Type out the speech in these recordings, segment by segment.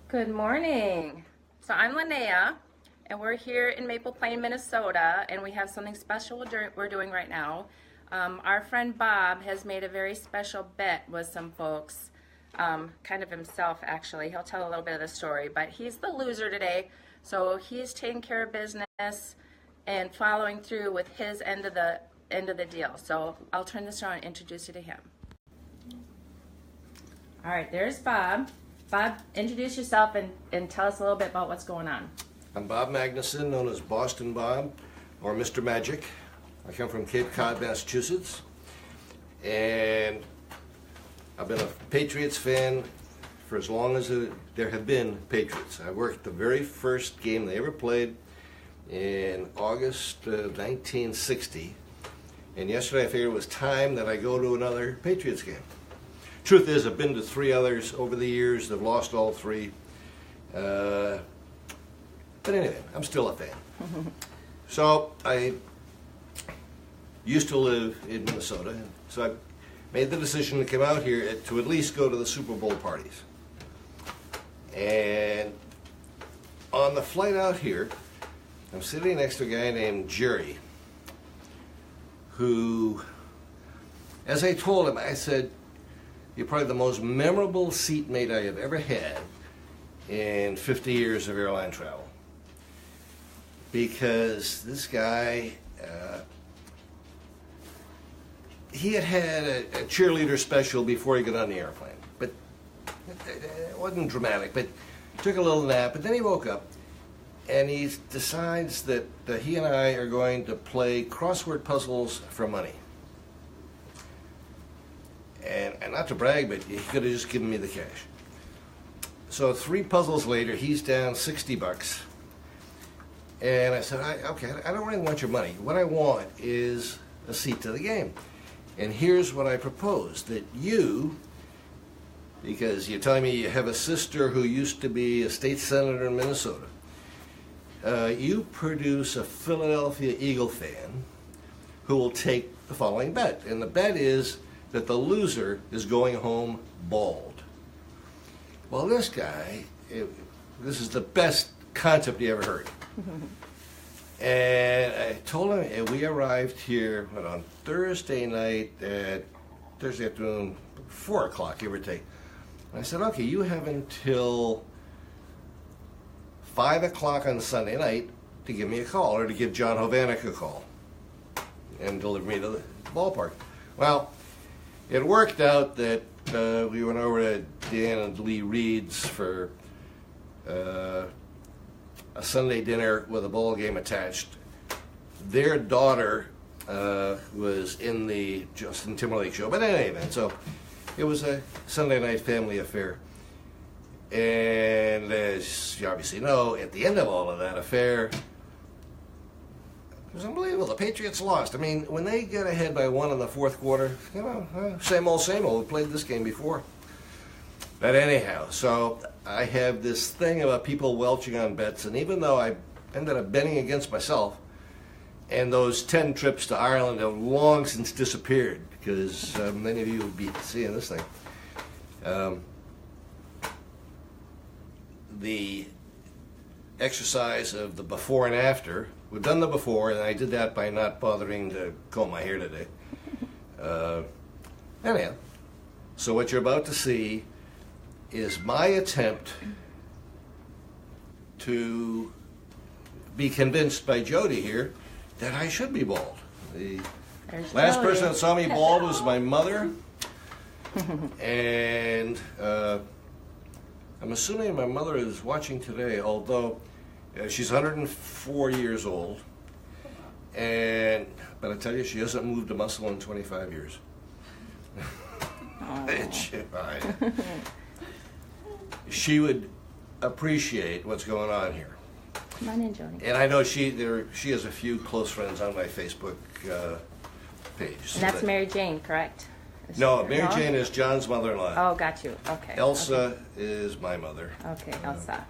Good morning. So I'm Linnea, and we're here in Maple Plain, Minnesota, and we have something special we're doing right now. Our friend Bob has made a very special bet with some folks, kind of himself actually. He'll tell a little bit of the story, but he's the loser today, so he's taking care of business and following through with his end of the deal. So I'll turn this around and introduce you to him. All right, there's Bob. Bob, introduce yourself and tell us a little bit about what's going on. I'm Bob Magnuson, known as Boston Bob, or Mr. Magic. I come from Cape Cod, Massachusetts, and I've been a Patriots fan for as long as there have been Patriots. I worked the very first game they ever played in August of 1960, and yesterday I figured it was time that I go to another Patriots game. Truth is, I've been to 3 others over the years. I've lost all 3. But anyway, I'm still a fan. So I used to live in Minnesota, so I made the decision to come out here to at least go to the Super Bowl parties. And on the flight out here, I'm sitting next to a guy named Jerry, who, as I told him, I said, "You're probably the most memorable seatmate I have ever had in 50 years of airline travel." Because this guy, he had a cheerleader special before he got on the airplane. But it wasn't dramatic, but he took a little nap, and then he woke up, and he decides that he and I are going to play crossword puzzles for money. And not to brag, but he could have just given me the cash. So 3 puzzles later, he's down $60. And I said, okay, I don't really want your money. What I want is a seat to the game. And here's what I propose, that you, because you're telling me you have a sister who used to be a state senator in Minnesota, you produce a Philadelphia Eagle fan who will take the following bet. And the bet is that the loser is going home bald. Well, this guy, this is the best concept he ever heard. And I told him, and we arrived here on Thursday night at Thursday afternoon, 4 o'clock, give or take. And I said, okay, you have until 5 o'clock on Sunday night to give me a call, or to give John Hovanek a call and deliver me to the ballpark. Well, it worked out that we went over to Dan and Lee Reed's for a Sunday dinner with a ball game attached. Their daughter was in the Justin Timberlake show, but in any event, so it was a Sunday night family affair. And as you obviously know, at the end of all of that affair, it was unbelievable. The Patriots lost. I mean, when they get ahead by 1 in the 4th quarter, you know, same old, same old. We played this game before. But anyhow, so I have this thing about people welching on bets, and even though I ended up betting against myself, and those 10 trips to Ireland have long since disappeared, because many of you will be seeing this thing. The exercise of the before and after, we've done the before, and I did that by not bothering to comb my hair today. Anyhow, so what you're about to see is my attempt to be convinced by Jody here that I should be bald. The last person that saw me bald was my mother, and I'm assuming my mother is watching today, although she's 104 years old, but I tell you, she hasn't moved a muscle in 25 years. She would appreciate what's going on here. Come on in, Jody. And I know she has a few close friends on my Facebook page. And that's Mary Jane, correct? No, Mary Jane is John's mother-in-law. Oh, got you. Okay. Elsa is my mother. Okay, Elsa.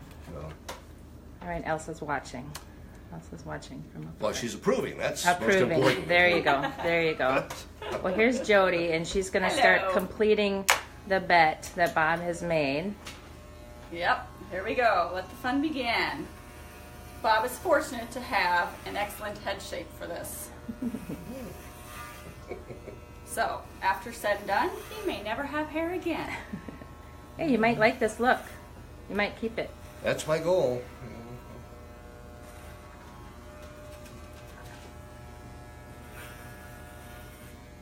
All right, Elsa's watching. Elsa's watching from up Well, there. she's approving. That's most Approving. important. There you go. There you go. Well, here's Jody, and she's going to start completing the bet that Bob has made. Yep, here we go. Let the fun begin. Bob is fortunate to have an excellent head shape for this. So, after said and done, he may never have hair again. Hey, you might like this look. You might keep it. That's my goal.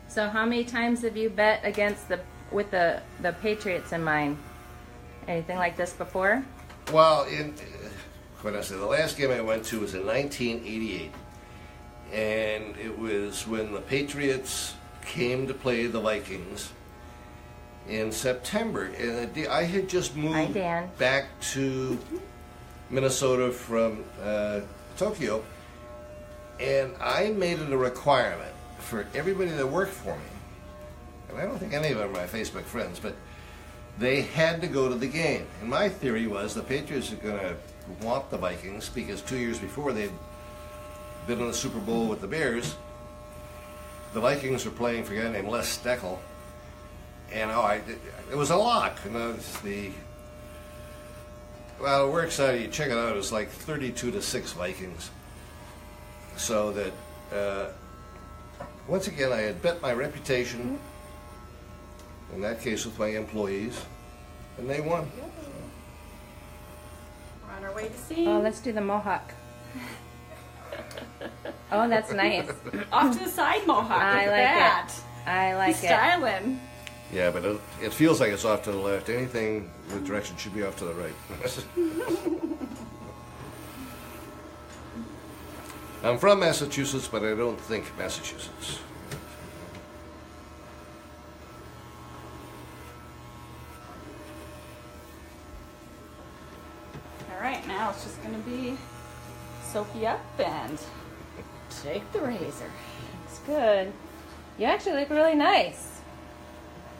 So how many times have you bet against with the Patriots in mind? Anything like this before? Well, when I say the last game I went to was in 1988, and it was when the Patriots came to play the Vikings in September, and I had just moved back to Minnesota from Tokyo, and I made it a requirement for everybody that worked for me, and I don't think any of them are my Facebook friends, but they had to go to the game. And my theory was the Patriots are going to want the Vikings because 2 years before they'd been in the Super Bowl with the Bears. The Vikings were playing for a guy named Les Steckel, and it was a lock. And well, we're excited. You check it out. It was like 32-6 Vikings. So that once again, I had bet my reputation. In that case, with my employees, and they won. We're on our way to see. Oh, let's do the mohawk. Oh, that's nice. Off to the side mohawk. I like it. I like it. Styling. Yeah, but it feels like it's off to the left. Anything with direction should be off to the right. I'm from Massachusetts, but I don't think Massachusetts. Alright, now it's just going to be soak you up and take the razor. Looks good. You actually look really nice.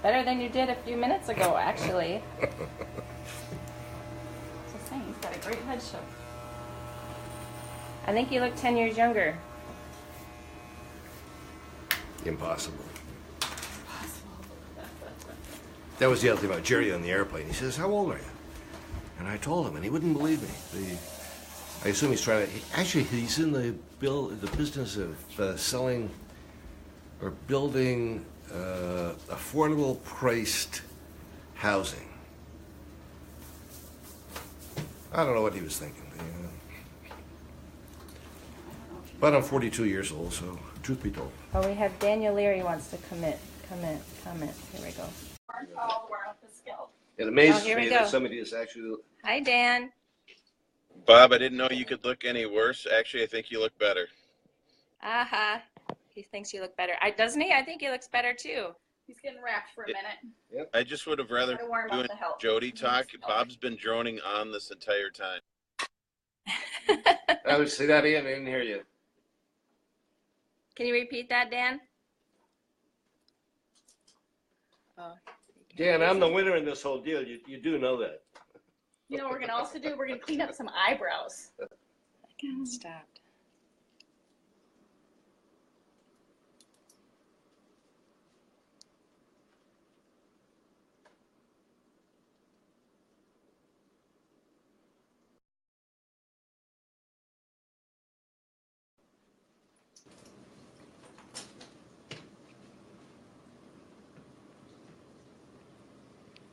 Better than you did a few minutes ago, actually. Just saying, he's got a great head shape. I think you look 10 years younger. Impossible. That was the other thing about Jerry on the airplane. He says, "How old are you?" And I told him, and he wouldn't believe me. I assume he's trying to. Actually, he's in the business of selling or building affordable priced housing. I don't know what he was thinking. But I'm 42 years old, so truth be told. Oh, we have Daniel Leary wants to comment. Here we go. It amazes here we me go. that somebody is actually. Hi, Dan. Bob, I didn't know you could look any worse. Actually, I think you look better. Aha. He thinks you look better. Doesn't he? I think he looks better too. He's getting wrapped for a minute. Yep. I just would have rather Gotta warm up doing the help. Jody talk. Bob's been droning on this entire time. I would say that again. I didn't hear you. Can you repeat that, Dan? Oh. Dan, I'm the winner in this whole deal. You do know that. You know what we're going to also do? We're going to clean up some eyebrows. I kind of stopped.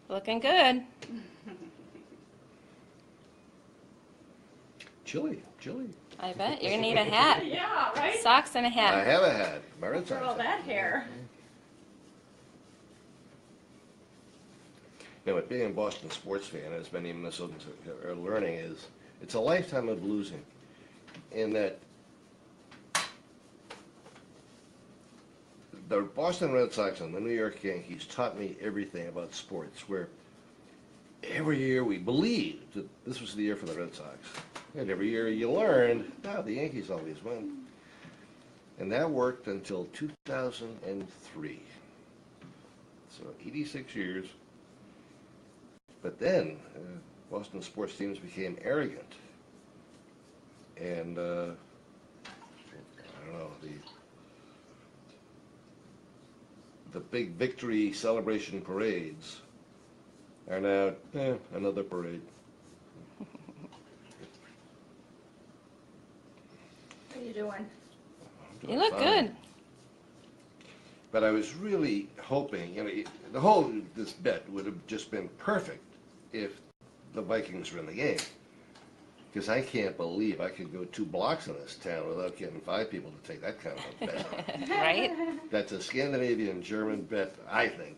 Looking good. Chilly. I bet. You're going to need a hat. Yeah, right? Socks and a hat. I have a hat. My Red After Sox all hat. that hair. You know, what being a Boston sports fan, as many Minnesotans are learning, is it's a lifetime of losing. In that the Boston Red Sox and the New York Yankees taught me everything about sports, where every year we believed that this was the year for the Red Sox. And every year you learned, no, the Yankees always win. And that worked until 2003. So 86 years. But then Boston sports teams became arrogant. And I don't know, the big victory celebration parades are now another parade. you doing? You look Fine. good. But I was really hoping, this bet would have just been perfect if the Vikings were in the game. Because I can't believe I could go 2 blocks in this town without getting 5 people to take that kind of a bet. Right? That's a Scandinavian German bet, I think.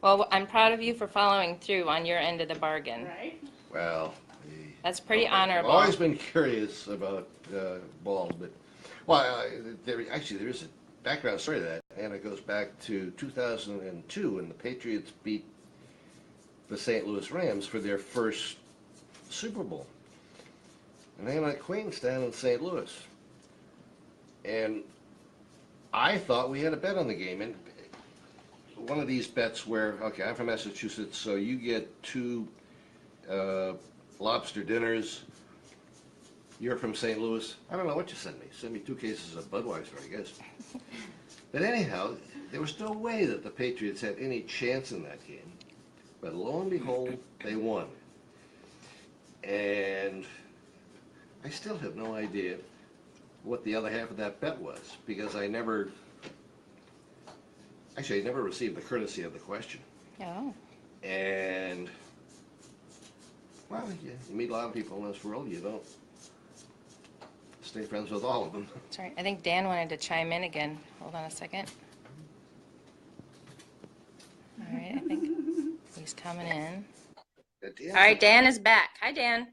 Well, I'm proud of you for following through on your end of the bargain. Right? Well, That's pretty I've honorable. always been curious about bald, but there is a background story to that, and it goes back to 2002 when the Patriots beat the St. Louis Rams for their first Super Bowl, and they had Queens down in St. Louis, and I thought we had a bet on the game, and one of these bets where, okay, I'm from Massachusetts, so you get 2 lobster dinners. You're from St. Louis. I don't know what you sent me. Send me 2 cases of Budweiser, I guess. But anyhow, there was no way that the Patriots had any chance in that game. But lo and behold, they won. And I still have no idea what the other half of that bet was, because I never received the courtesy of the question. Oh. And, well, you meet a lot of people in this world. You don't stay friends with all of them. Sorry, I think Dan wanted to chime in again. Hold on a second. All right, I think he's coming in. All right, Dan is back. Hi, Dan.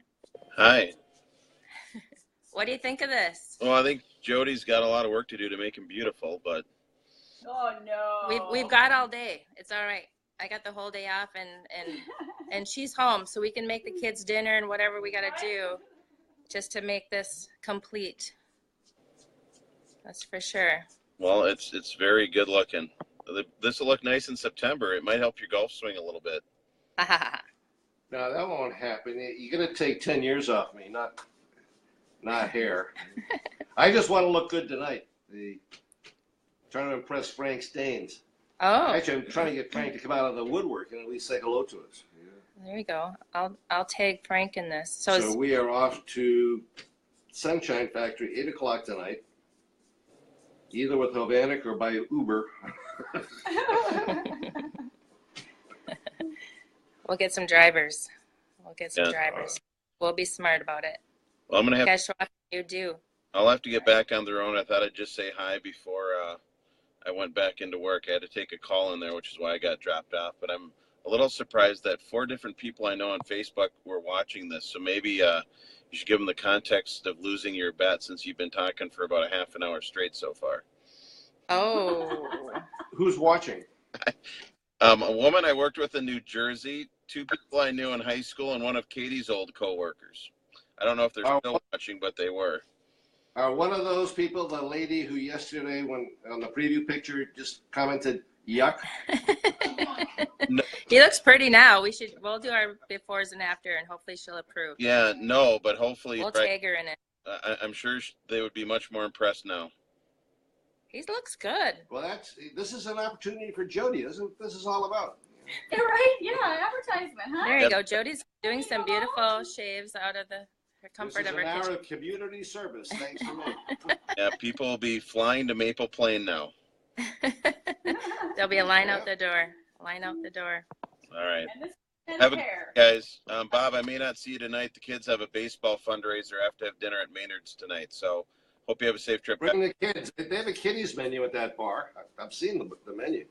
Hi. What do you think of this? Well, I think Jody's got a lot of work to do to make him beautiful, but Oh no. We've got all day. It's all right. I got the whole day off, and she's home, so we can make the kids dinner and whatever we got to do just to make this complete. That's for sure. well, it's very good looking. This will look nice in September. It might help your golf swing a little bit. No, that won't happen. You're going to take 10 years off me, not hair. I just want to look good tonight. Trying to impress Frank Staines. Oh, Actually, I'm trying to get Frank to come out of the woodwork and at least say hello to us. there you go. I'll tag Frank in this. So We are off to Sunshine Factory, 8 o'clock tonight, either with Hovanek or by Uber. we'll get some drivers. We'll be smart about it. Well, I'm gonna You have. guys show off what you do. I'll have to get back on the road. I thought I'd just say hi before I went back into work. I had to take a call in there, which is why I got dropped off. But I'm a little surprised that 4 different people I know on Facebook were watching this. So maybe you should give them the context of losing your bet, since you've been talking for about a half an hour straight so far. Oh. Who's watching? A woman I worked with in New Jersey, 2 people I knew in high school, and one of Katie's old coworkers. I don't know if they're still watching, but they were. Are one of those people the lady who yesterday, when on the preview picture, just commented, yuck? No. He looks pretty now. We'll do our befores and after, and hopefully she'll approve. Yeah, no, but hopefully, We'll right, tag her in it. I'm sure they would be much more impressed now. He looks good. Well, this is an opportunity for Jody. This is all about. You're right. Yeah, advertisement, huh? There you go. Jody's doing some beautiful shaves out of her comfort of her This is an hour kitchen. of community service. Thanks to me. Yeah, people will be flying to Maple Plain now. There'll be a line out the door. Line out the door. All right. And this and Have a hair. guys. Bob, I may not see you tonight. The kids have a baseball fundraiser. I have to have dinner at Maynard's tonight. So hope you have a safe trip back. Bring the kids. They have a kiddies menu at that bar. I've seen the menu.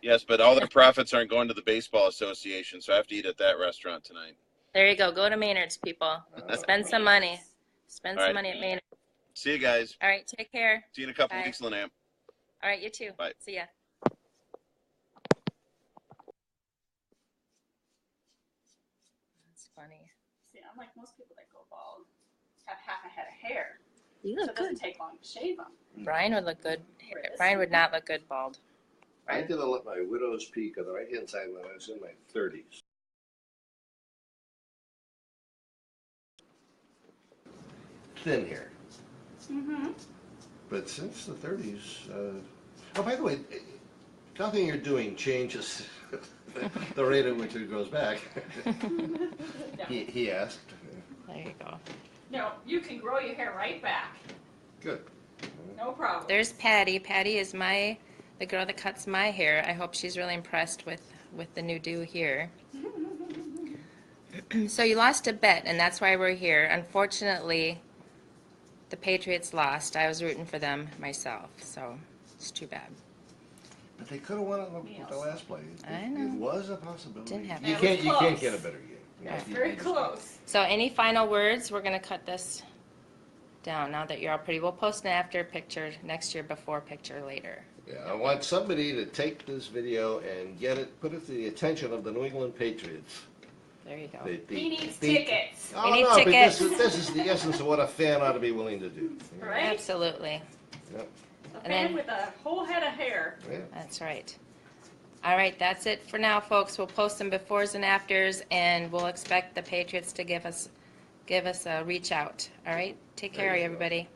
Yes, but all their profits aren't going to the baseball association, so I have to eat at that restaurant tonight. There you go. Go to Maynard's, people. Spend some money. Spend All some right. money at Maynard. See you guys. All right. Take care. See you in a couple Bye. weeks, Lanam. All right. You too. Bye. See ya. That's funny. See, I'm like most people that go bald have half a head of hair. You So look it doesn't good. take long to shave them. Brian would look good. Brian would not look good bald. I did my widow's peak on the right-hand side when I was in my 30s. Thin hair. Mm-hmm. But since the 30s, oh, by the way, nothing you're doing changes the rate at which it goes back. He asked. There you go. No, you can grow your hair right back. Good. No problem. There's Patty. Patty is the girl that cuts my hair. I hope she's really impressed with the new do here. So you lost a bet, and that's why we're here. Unfortunately, the Patriots lost. I was rooting for them myself, so it's too bad. But they could have won on the last play. I know. It was a possibility. Didn't happen. You It was can't close. get a better game. Right. Very close. So any final words? We're going to cut this down now that you're all pretty. We'll post an after picture next year, before picture later. Yeah, I want somebody to take this video and put it to the attention of the New England Patriots. There you go. He needs tickets. Oh, We need no, but tickets. this is the essence of what a fan ought to be willing to do. Right? Absolutely. Yep. A And fan then- with a whole head of hair. Yeah. That's right. All right, that's it for now, folks. We'll post some befores and afters, and we'll expect the Patriots to give us a reach out. All right, take care, There you go. everybody.